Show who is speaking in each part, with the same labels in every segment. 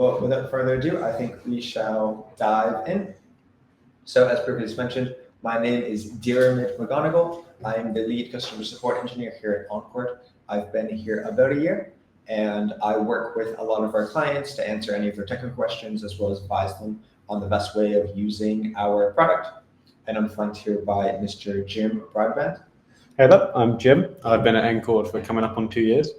Speaker 1: Well, without further ado, I think we shall dive in. So as previously mentioned, my name is Diarmid McGonigal. I am the lead customer support engineer here at Encord. I've been here about a year, and I work with a lot of our clients to answer any of their technical questions, as well as advise them on the best way of using our product. And I'm flanked here by Mr. Jim Broadbent.
Speaker 2: Hey there, I'm Jim. I've been at Encord for coming up on 2 years.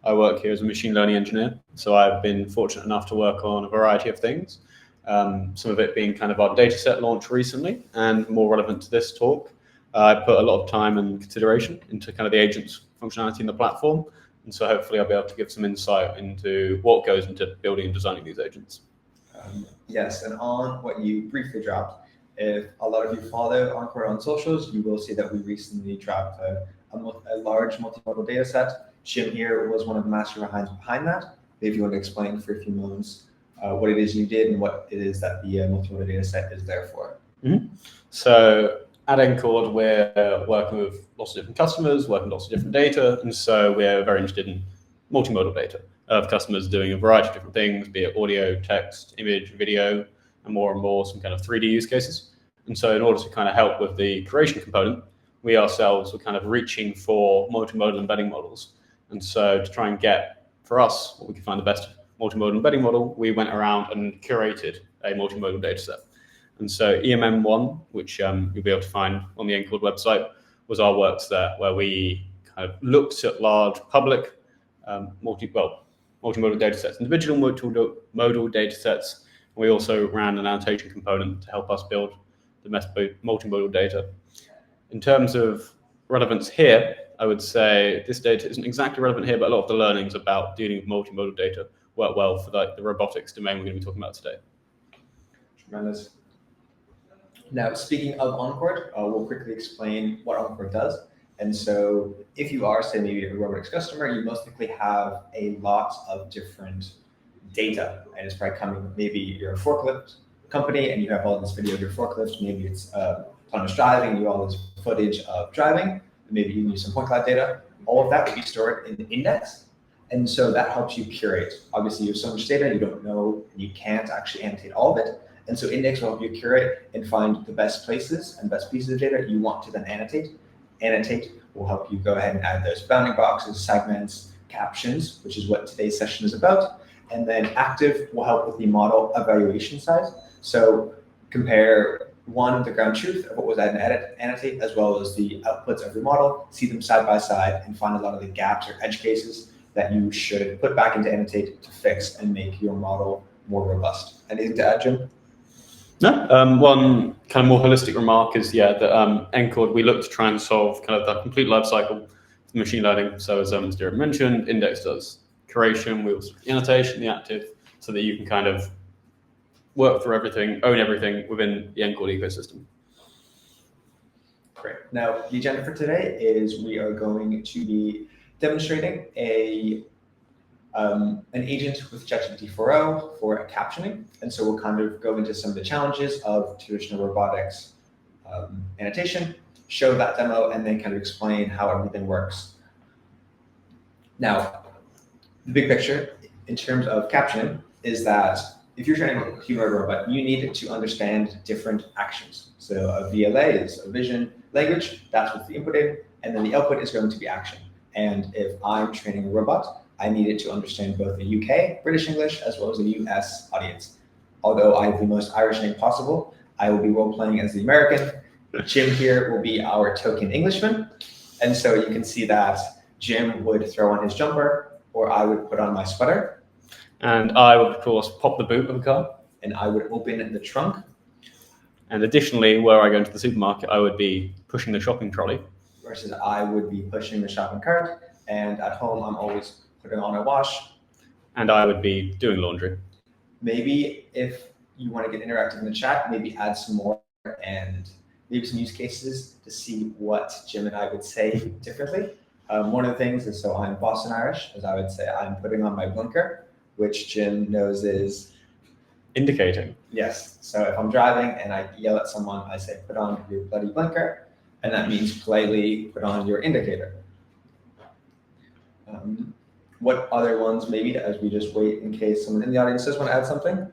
Speaker 2: I work here as a machine learning engineer, so I've been fortunate enough to work on a variety of things, some of it being kind of our dataset launch recently, and more relevant to this talk, I put a lot of time and consideration into kind of the agents functionality in the platform, and so hopefully I'll be able to give some insight into what goes into building and designing these agents.
Speaker 1: Yes, and on what you briefly dropped, if a lot of you follow Encord on socials, you will see that we recently dropped a large multimodal data set. Jim here was one of the masterminds behind that. If you want to explain for a few moments what it is you did and what it is that the multimodal data set is there for.
Speaker 2: Mm-hmm. So at Encord, we're working with lots of different customers, working with lots of different data, and so we're very interested in multimodal data of customers doing a variety of different things, be it audio, text, image, video, and more some kind of 3D use cases. And so in order to kind of help with the creation component, we ourselves were kind of reaching for multimodal embedding models. And so to try and get, for us, what we could find the best multimodal embedding model, we went around and curated a multimodal data set. And so EMM1, which you'll be able to find on the Encord website, was our works there, where we kind of looked at large public multimodal data sets, individual multimodal data sets. We also ran an annotation component to help us build the multimodal data. In terms of relevance here, I would say this data isn't exactly relevant here, but a lot of the learnings about dealing with multimodal data work well for the robotics domain we're going to be talking about today.
Speaker 1: Tremendous. Now, speaking of Encord, we'll quickly explain what Encord does. And so if you are, say, maybe a robotics customer, you most likely have a lot of different data. And it's probably coming, maybe you're a forklift company and you have all this video of your forklift. Maybe it's autonomous driving, you have all this footage of driving. Maybe you use some point cloud data. All of that would be stored in the index. And so that helps you curate. Obviously, you have so much data, you don't know, you can't actually annotate all of it. And so index will help you curate and find the best places and best pieces of data you want to then annotate. Annotate will help you go ahead and add those bounding boxes, segments, captions, which is what today's session is about. And then active will help with the model evaluation side. So compare the ground truth of what was annotate, as well as the outputs of your model, see them side by side, and find a lot of the gaps or edge cases that you should put back into annotate to fix and make your model more robust. Anything to add, Jim?
Speaker 2: No, one kind of more holistic remark is, that Encord, we look to try and solve kind of the complete life cycle of machine learning. So as Darren mentioned, Index does curation, we also do the annotation, the active, so that you can kind of work through everything, own everything within the Encord ecosystem.
Speaker 1: Great. Now, the agenda for today is we are going to be demonstrating an agent with GPT-4o for captioning. And so we'll kind of go into some of the challenges of traditional robotics annotation, show that demo, and then kind of explain how everything works. Now, the big picture in terms of captioning is that if you're training a humanoid robot, you need to understand different actions. So a VLA is a vision language, that's what's the input in, and then the output is going to be action. And if I'm training a robot, I need it to understand both the UK, British English, as well as the US audience. Although I have the most Irish name possible, I will be role-playing as the American. Jim here will be our token Englishman. And so you can see that Jim would throw on his jumper, or I would put on my sweater.
Speaker 2: And I would, of course, pop the boot of a car.
Speaker 1: And I would open the trunk.
Speaker 2: And additionally, where I go into the supermarket, I would be pushing the shopping trolley.
Speaker 1: Versus I would be pushing the shopping cart. And at home, I'm always putting on a wash.
Speaker 2: And I would be doing laundry.
Speaker 1: Maybe if you want to get interactive in the chat, maybe add some more and maybe some use cases to see what Jim and I would say differently. One of the things is, so I'm Boston Irish, as I would say, I'm putting on my blinker, which Jim knows is
Speaker 2: indicating.
Speaker 1: Yes. So if I'm driving and I yell at someone, I say, put on your bloody blinker. And that means politely put on your indicator. What other ones maybe, as we just wait in case someone in the audience does want to add something?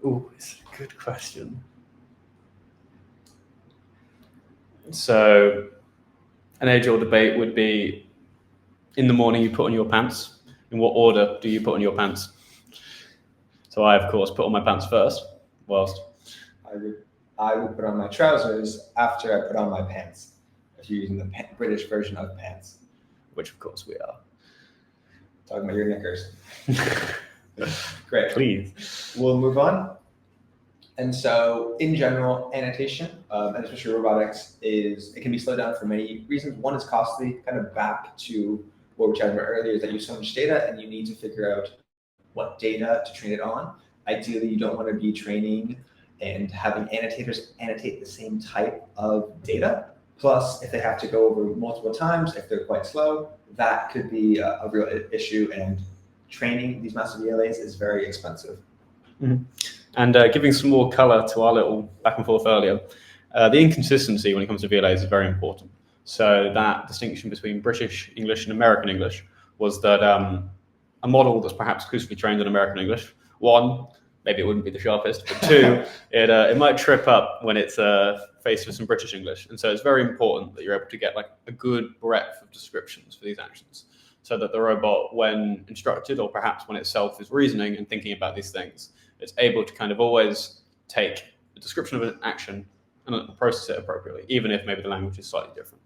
Speaker 2: Oh, it's a good question. So an age-old debate would be, in the morning you put on your pants. In what order do you put on your pants? So I, of course, put on my pants first, whilst
Speaker 1: I would put on my trousers after I put on my pants, if you're using the British version of pants.
Speaker 2: which of course we are.
Speaker 1: Talking about your knickers. Great.
Speaker 2: Please.
Speaker 1: We'll move on. And so in general, annotation, and especially robotics, it can be slowed down for many reasons. One is costly, kind of back to what we were talking about earlier, is that you have so much data and you need to figure out what data to train it on. Ideally, you don't want to be training and having annotators annotate the same type of data. Plus, if they have to go over multiple times, if they're quite slow, that could be a real issue, and training these massive ELAs is very expensive.
Speaker 2: Mm-hmm. And giving some more color to our little back and forth earlier, the inconsistency when it comes to VLAs is very important. So that distinction between British English and American English was that a model that's perhaps exclusively trained in American English, one, maybe it wouldn't be the sharpest, but two, it might trip up when it's faced with some British English. And so it's very important that you're able to get like a good breadth of descriptions for these actions, so that the robot, when instructed, or perhaps when itself is reasoning and thinking about these things, it's able to kind of always take a description of an action and process it appropriately, even if maybe the language is slightly different.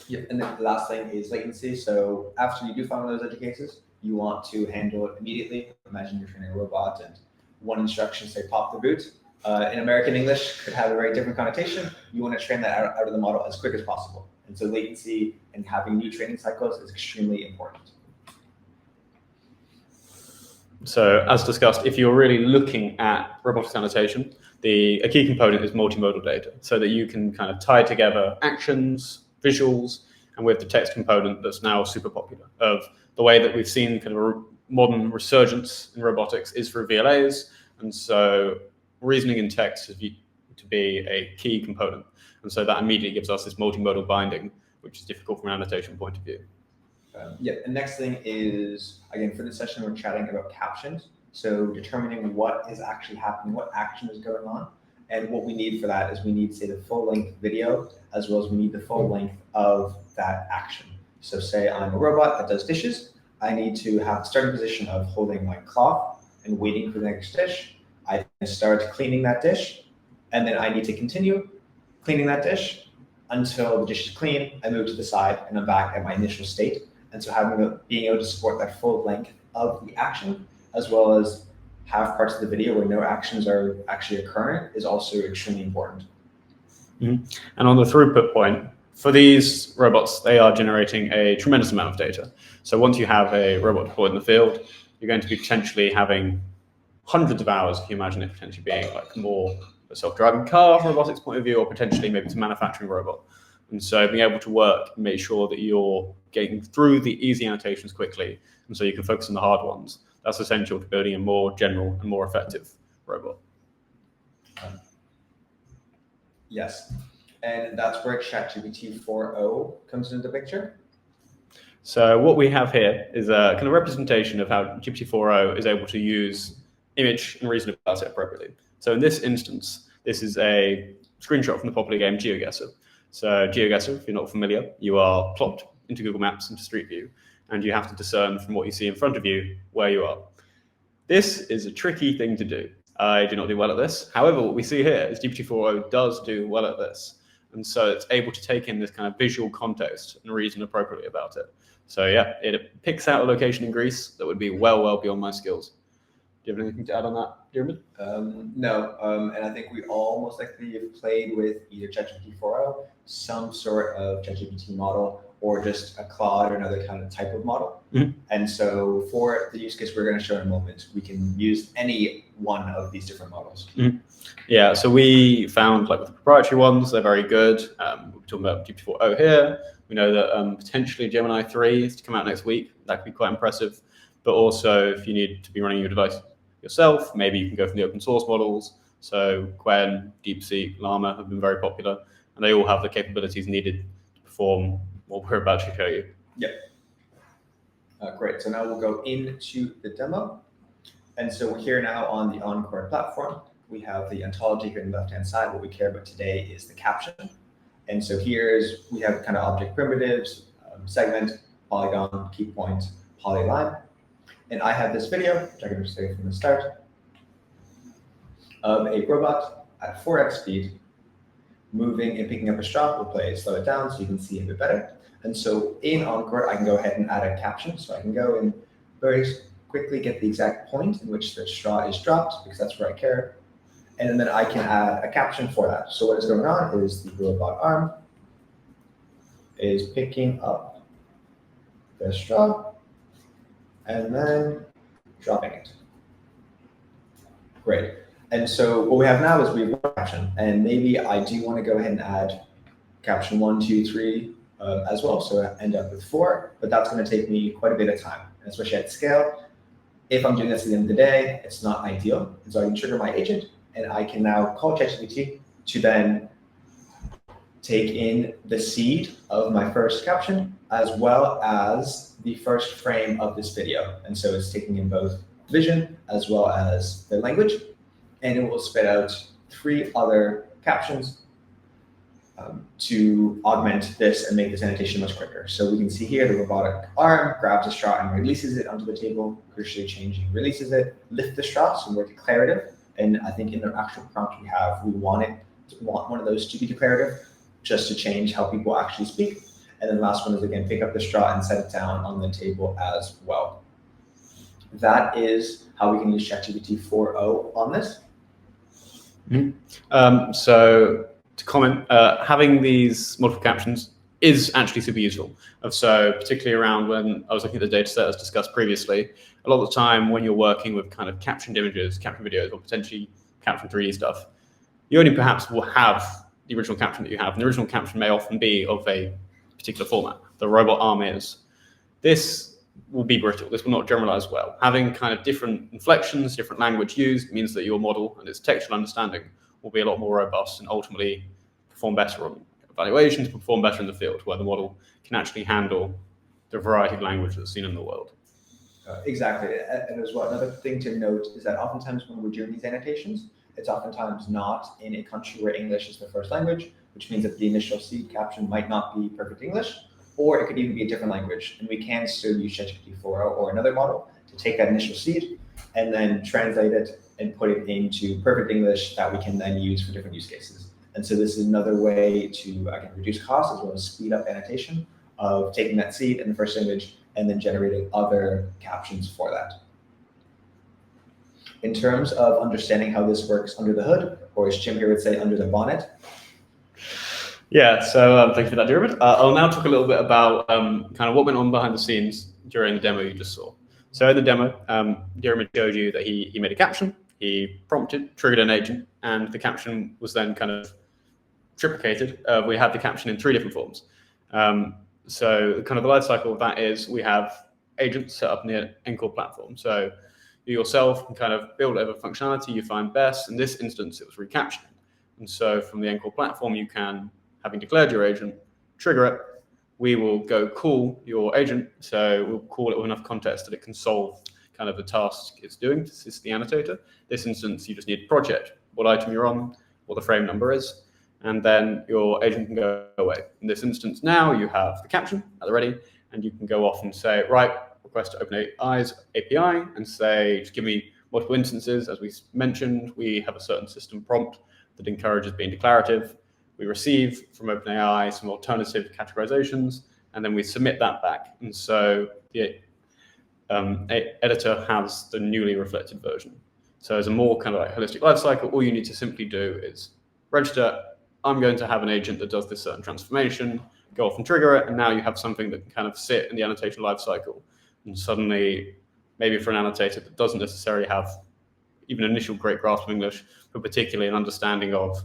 Speaker 1: Yeah, and then the last thing is latency. So after you do find one of those edge cases, you want to handle it immediately. Imagine you're training a robot and one instruction, say pop the boot. In American English could have a very different connotation. You want to train that out of the model as quick as possible. And so latency and having new training cycles is extremely important.
Speaker 2: So as discussed, if you're really looking at robotics annotation, a key component is multimodal data, so that you can kind of tie together actions, visuals, and with the text component that's now super popular. Of the way that we've seen kind of a modern resurgence in robotics is through VLAs, and so reasoning in text is to be a key component. And so that immediately gives us this multimodal binding, which is difficult from an annotation point of view.
Speaker 1: Yeah, the next thing is, again, for this session, we're chatting about captions. So determining what is actually happening, what action is going on. And what we need for that is we need, say, the full length video, as well as we need the full length of that action. So say I'm a robot that does dishes. I need to have a starting position of holding my cloth and waiting for the next dish. I start cleaning that dish, and then I need to continue cleaning that dish until the dish is clean. I move to the side, and I'm back at my initial state. And so being able to support that full length of the action, as well as have parts of the video where no actions are actually occurring, is also extremely important.
Speaker 2: Mm-hmm. And on the throughput point, for these robots, they are generating a tremendous amount of data. So once you have a robot deployed in the field, you're going to be potentially having hundreds of hours, if you imagine it potentially being like more a self-driving car from a robotics point of view, or potentially maybe it's a manufacturing robot. And so being able to work and make sure that you're getting through the easy annotations quickly, and so you can focus on the hard ones, that's essential to building a more general and more effective robot.
Speaker 1: Yes, and that's where GPT-4o comes into the picture.
Speaker 2: So what we have here is a kind of representation of how GPT-4o is able to use image and reason about it appropriately. So in this instance, this is a screenshot from the popular game GeoGuessr. So GeoGuessr, if you're not familiar, you are plopped into Google Maps into Street View, and you have to discern from what you see in front of you where you are. This is a tricky thing to do. I do not do well at this. However, what we see here is GPT-4o does do well at this. And so it's able to take in this kind of visual context and reason appropriately about it. So yeah, it picks out a location in Greece that would be well beyond my skills. Do you have anything to add on that, Jeremy?
Speaker 1: No, and I think we all most likely have played with either ChatGPT-4o, some sort of ChatGPT model, or just a Claude or another kind of type of model. Mm-hmm. And so for the use case we're going to show in a moment, we can use any one of these different models.
Speaker 2: Mm-hmm. Yeah, so we found like with the proprietary ones, they're very good. We're talking about GPT-4o here. We know that potentially Gemini 3 is to come out next week. That could be quite impressive. But also if you need to be running your device yourself, maybe you can go from the open source models. So Qwen, DeepSeek, Llama have been very popular, and they all have the capabilities needed to perform what we're about to show you.
Speaker 1: Yeah. Great, so now we'll go into the demo. And so we're here now on the Encord platform. We have the ontology here on the left-hand side. What we care about today is the caption. And so we have kind of object primitives, segment, polygon, key point, polyline. And I have this video, which I can just say from the start, of a robot at 4x speed, moving and picking up a straw. We'll slow it down so you can see a bit better. And so in Encord, I can go ahead and add a caption. So I can go and very quickly get the exact point in which the straw is dropped, because that's where I care. And then I can add a caption for that. So what is going on is the robot arm is picking up the straw and then dropping it. Great. And so what we have now is we have one caption, and maybe I do want to go ahead and add caption 1, 2, 3 as well. So I end up with 4, but that's going to take me quite a bit of time, especially at scale. If I'm doing this at the end of the day, it's not ideal. And so I can trigger my agent, and I can now call ChatGPT to then take in the seed of my first caption, as well as the first frame of this video. And so it's taking in both vision as well as the language, and it will spit out 3 other captions to augment this and make this annotation much quicker. So we can see here the robotic arm grabs a straw and releases it onto the table, crucially changing, releases it, lift the straw, so more declarative. And I think in the actual prompt we want one of those to be declarative, just to change how people actually speak. And then the last one is, again, pick up the straw and set it down on the table as well. That is how we can use GPT-4o on this.
Speaker 2: Mm-hmm. So to comment, having these multiple captions is actually super useful. So particularly around when I was looking at the data set as discussed previously, a lot of the time when you're working with kind of captioned images, captioned videos, or potentially captioned 3D stuff, you only perhaps will have the original caption that you have. And the original caption may often be of a particular format. The robot arm is. This will be brittle. This will not generalize well. Having kind of different inflections, different language used means that your model and its textual understanding will be a lot more robust and ultimately perform better on evaluations, perform better in the field, where the model can actually handle the variety of language that's seen in the world.
Speaker 1: Exactly. And as well, another thing to note is that oftentimes when we're doing these annotations, it's oftentimes not in a country where English is the first language, which means that the initial seed caption might not be perfect English, or it could even be a different language. And we can still use ChatGPT-4o or another model to take that initial seed and then translate it and put it into perfect English that we can then use for different use cases. And so this is another way to, again, reduce costs as well as speed up annotation of taking that seed in the first image and then generating other captions for that. In terms of understanding how this works under the hood, or as Jim here would say, under the bonnet.
Speaker 2: Yeah, so thank you for that, Jeremy. I'll now talk a little bit about kind of what went on behind the scenes during the demo you just saw. So in the demo, Jeremy showed you that he made a caption, he prompted, triggered an agent, and the caption was then kind of triplicated. We had the caption in 3 different forms. So kind of the life cycle of that is we have agents set up in the Encord platform. So you yourself can kind of build whatever functionality you find best. In this instance, it was recaptioning. And so from the Encord platform, you can, having declared your agent, trigger it. We will go call your agent. So we'll call it with enough context that it can solve kind of the task it's doing. This is the annotator. This instance, you just need project, what item you're on, what the frame number is, and then your agent can go away. In this instance now, you have the caption at the ready, and you can go off and say, right, request to OpenAI's API, and say, just give me multiple instances. As we mentioned, we have a certain system prompt that encourages being declarative. We receive from OpenAI some alternative categorizations, and then we submit that back. And so the editor has the newly reflected version. So as a more kind of like holistic lifecycle, all you need to simply do is register, I'm going to have an agent that does this certain transformation, go off and trigger it, and now you have something that can kind of sit in the annotation lifecycle. And suddenly, maybe for an annotator that doesn't necessarily have even an initial great grasp of English, but particularly an understanding of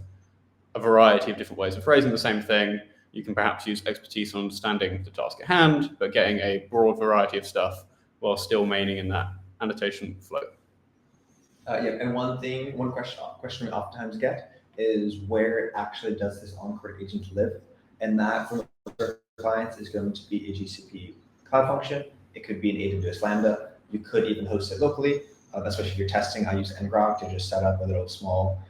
Speaker 2: a variety of different ways of phrasing the same thing, you can perhaps use expertise on understanding the task at hand, but getting a broad variety of stuff while still remaining in that annotation flow.
Speaker 1: Yeah, and one question we oftentimes get is where actually does this Encord agent live? And that for clients is going to be a GCP cloud function It could be an AWS Lambda. You could even host it locally, especially if you're testing. I use Encord to just set up a little small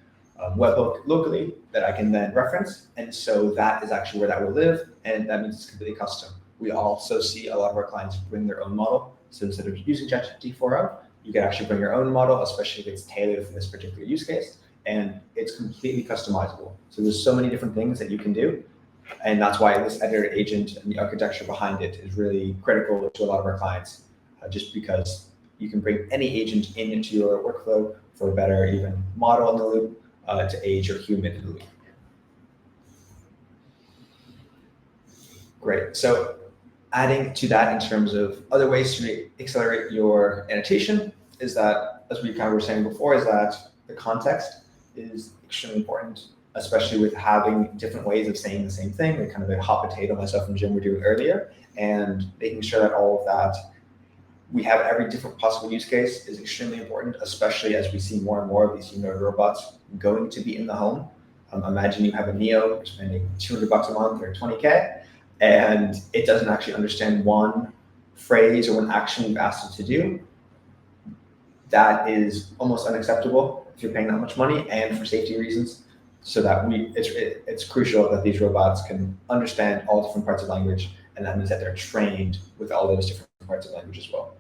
Speaker 1: webhook locally that I can then reference. And so that is actually where that will live. And that means it's completely custom. We also see a lot of our clients bring their own model. So instead of using GPT-4o, you can actually bring your own model, especially if it's tailored for this particular use case. And it's completely customizable. So there's so many different things that you can do. And that's why this editor agent and the architecture behind it is really critical to a lot of our clients, just because you can bring any agent into your workflow for a better even model in the loop to age your human in the loop. Great. So adding to that in terms of other ways to accelerate your annotation is that, as we kind of were saying before, is that the context is extremely important, especially with having different ways of saying the same thing, like kind of a hot potato myself and Jim were doing earlier, and making sure that all of that, we have every different possible use case is extremely important, especially as we see more and more of these humanoid robots going to be in the home. Imagine you have a Neo spending $200 a month or 20K, and it doesn't actually understand one phrase or one action you've asked it to do. That is almost unacceptable if you're paying that much money, and for safety reasons. So that it's crucial that these robots can understand all different parts of language, and that means that they're trained with all those different parts of language as well.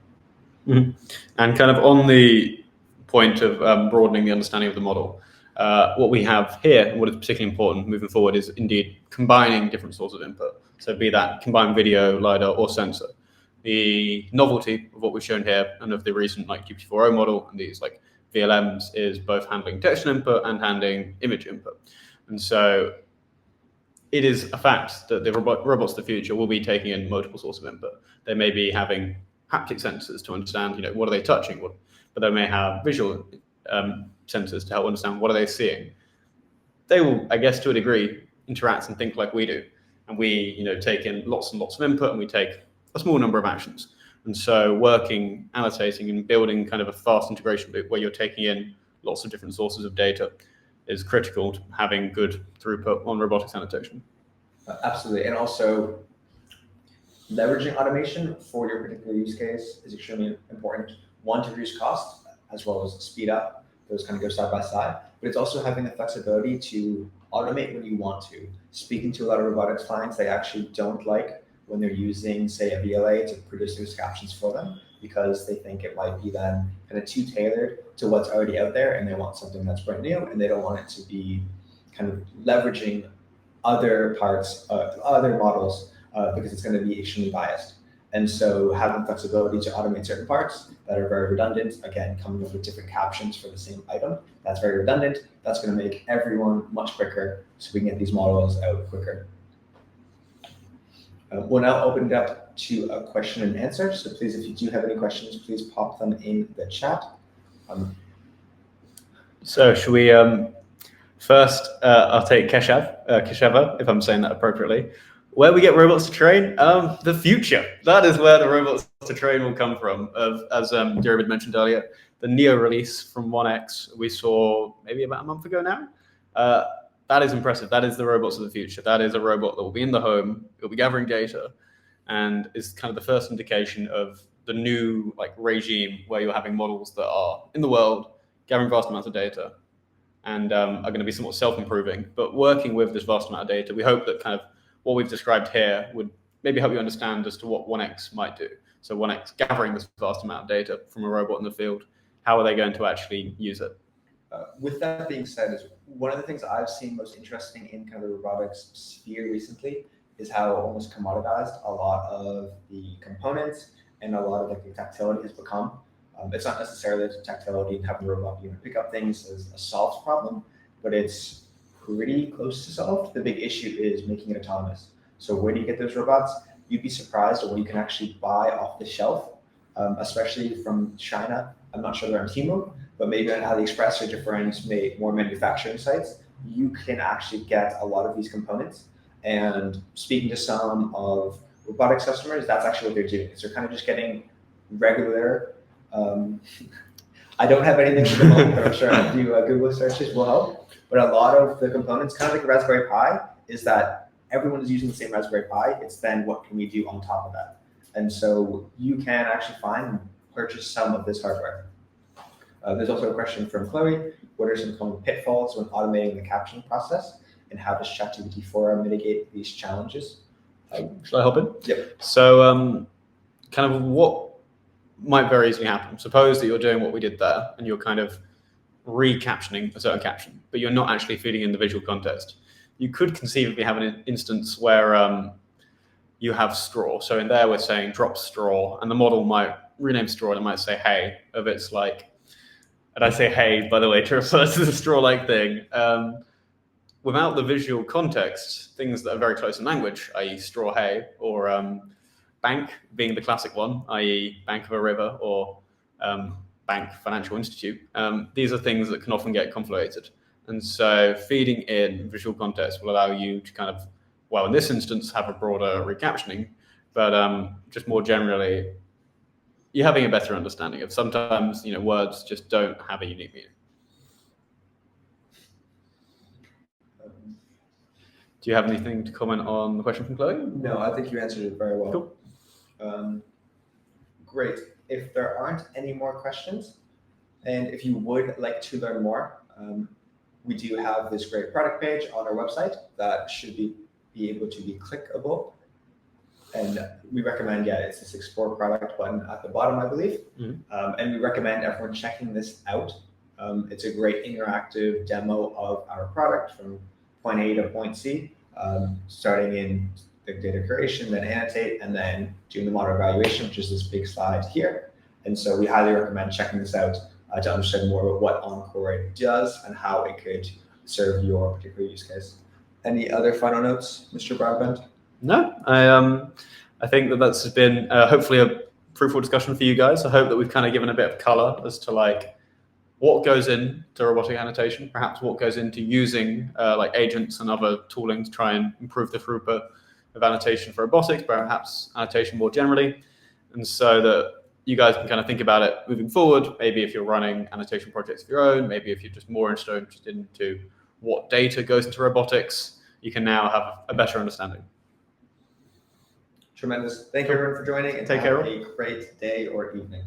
Speaker 2: Mm-hmm. And kind of on the point of broadening the understanding of the model, what we have here, and what is particularly important moving forward, is indeed combining different sources of input. So be that combined video, LiDAR, or sensor. The novelty of what we've shown here and of the recent like GPT-4o model and these like VLMs is both handling textual input and handling image input. And so it is a fact that the robots of the future will be taking in multiple sources of input. They may be having haptic sensors to understand, what are they touching, but they may have visual sensors to help understand what are they seeing. They will, I guess, to a degree, interact and think like we do. And we, take in lots and lots of input, and we take a small number of actions. And so working, annotating, and building kind of a fast integration loop where you're taking in lots of different sources of data is critical to having good throughput on robotics annotation.
Speaker 1: Absolutely. And also leveraging automation for your particular use case is extremely important. One, to reduce costs as well as speed up. Those kind of go side by side. But it's also having the flexibility to automate when you want to. Speaking to a lot of robotics clients, they actually don't like when they're using, say, a VLA to produce those captions for them, because they think it might be then kind of too tailored to what's already out there, and they want something that's brand new, and they don't want it to be kind of leveraging other parts, other models, because it's going to be extremely biased. And so having flexibility to automate certain parts that are very redundant, again, coming up with different captions for the same item, that's very redundant. That's going to make everyone much quicker, so we can get these models out quicker. We'll now open it up to a question and answer. So please, if you do have any questions, please pop them in the chat.
Speaker 2: So should we first, I'll take Keshava, if I'm saying that appropriately. Where we get robots to train? The future. That is where the robots to train will come from. As David mentioned earlier, the Neo release from 1X we saw maybe about a month ago now. That is impressive. That is the robots of the future. That is a robot that will be in the home. It'll be gathering data, and is kind of the first indication of the new regime where you're having models that are in the world, gathering vast amounts of data, and are going to be somewhat self-improving. But working with this vast amount of data, we hope that kind of what we've described here would maybe help you understand as to what 1X might do. So 1X gathering this vast amount of data from a robot in the field, how are they going to actually use it?
Speaker 1: With that being said, is one of the things I've seen most interesting in kind of the robotics sphere recently is how almost commoditized a lot of the components and a lot of the tactility has become. It's not necessarily the tactility and having the robot pick up things as a solved problem, but it's pretty close to solved. The big issue is making it autonomous. So where do you get those robots? You'd be surprised at what you can actually buy off the shelf, especially from China. I'm not sure they're on Temu, but maybe on AliExpress or different more manufacturing sites, you can actually get a lot of these components. And speaking to some of robotics customers, that's actually what they're doing. Is they're kind of just getting regular. I don't have anything at the moment, but I'm sure I'll do Google searches will help. But a lot of the components, kind of like a Raspberry Pi, is that everyone is using the same Raspberry Pi. It's then what can we do on top of that? And so you can actually find and purchase some of this hardware. There's also a question from Chloe. What are some common pitfalls when automating the captioning process? And how does GPT-4o mitigate these challenges?
Speaker 2: Should I hop in?
Speaker 1: Yep.
Speaker 2: So kind of what might very easily happen. Suppose that you're doing what we did there and you're kind of recaptioning a certain caption, but you're not actually feeding in the visual context. You could conceivably have an instance where you have straw. So in there we're saying drop straw, and the model might rename straw and it might say hey, of its like, and I say hey, by the way, to refer to the straw-like thing. Without the visual context, things that are very close in language, i.e. straw hay, or bank being the classic one, i.e. bank of a river, or bank financial institute, these are things that can often get conflated. And so feeding in visual context will allow you to kind of, well, in this instance, have a broader recaptioning, but just more generally, you're having a better understanding of sometimes, words just don't have a unique meaning. Do you have anything to comment on the question from Chloe?
Speaker 1: No, I think you answered it very well.
Speaker 2: Cool.
Speaker 1: Great. If there aren't any more questions, and if you would like to learn more, we do have this great product page on our website that should be able to be clickable. And we recommend, it's this Explore product button at the bottom, I believe.
Speaker 2: Mm-hmm.
Speaker 1: And we recommend everyone checking this out. It's a great interactive demo of our product from point A to point C, starting in the data creation, then annotate, and then doing the model evaluation, which is this big slide here. And so we highly recommend checking this out to understand more about what Encord does and how it could serve your particular use case. Any other final notes, Mr. Broadbent?
Speaker 2: No, I think that's been hopefully a fruitful discussion for you guys. I hope that we've kind of given a bit of color as to like what goes into robotic annotation, perhaps what goes into using like agents and other tooling to try and improve the throughput of annotation for robotics, perhaps annotation more generally. And so that you guys can kind of think about it moving forward. Maybe if you're running annotation projects of your own, maybe if you're just more interested into what data goes into robotics, you can now have a better understanding.
Speaker 1: Tremendous. Thank you everyone for joining, and
Speaker 2: Take care.
Speaker 1: Have a great day or evening.